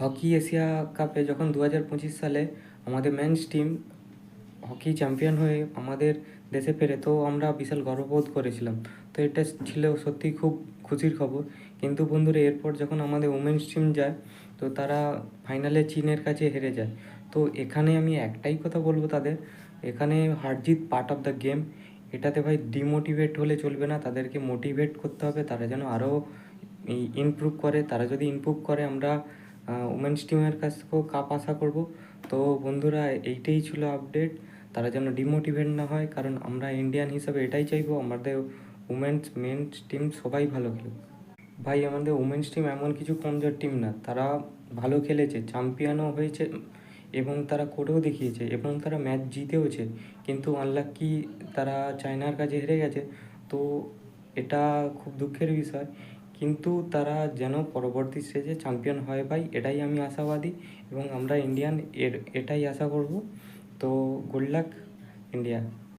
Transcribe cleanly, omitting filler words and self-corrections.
Hockey Asia কাপে যখন 2025 সালে আমাদের মেন্স টিম হকি চ্যাম্পিয়ন হয়ে আমাদের দেশে ফেরে, তো আমরা বিশাল গর্ববোধ করেছিলাম। তো এটা ছিল সত্যিই খুব খুশির খবর। কিন্তু বন্ধুরা, এরপর যখন আমাদের উমেন্স টিম যায়, তো তারা ফাইনালে চীনের কাছে হেরে যায়। তো এখানে আমি একটাই কথা বলবো তাদের, এখানে হার জিত পার্ট অফ দ্য গেম। এটাতে ভাই ডিমোটিভেট হলে চলবে না, তাদেরকে মোটিভেট করতে হবে, তারা যেন আরও ইমপ্রুভ করে। তারা যদি ইমপ্রুভ করে, আমরা উমেন্স টিমের কাছ থেকেও কাপ আশা করব। তো বন্ধুরা, এইটাই ছিল আপডেট। তারা যেন ডিমোটিভেট না হয়, কারণ আমরা ইন্ডিয়ান হিসাবে এটাই চাইবো আমাদের উমেন্স মেন্স টিম সবাই ভালো খেলুক। ভাই, আমাদের উমেন্স টিম এমন কিছু কমজোর টিম না, তারা ভালো খেলেছে, চ্যাম্পিয়নও হয়েছে এবং তারা করেও দেখিয়েছে এবং তারা ম্যাচ জিতেওছে। কিন্তু আনলাকি, তারা চায়নার কাছে হেরে গেছে। তো এটা খুব দুঃখের বিষয়, কিন্তু তারা যেন পরবর্তী স্টেজে চ্যাম্পিয়ন হয় ভাই, এটাই আমি আশাবাদী এবং আমরা ইন্ডিয়ান এটাই আশা করব। তো গুড লাক ইন্ডিয়া।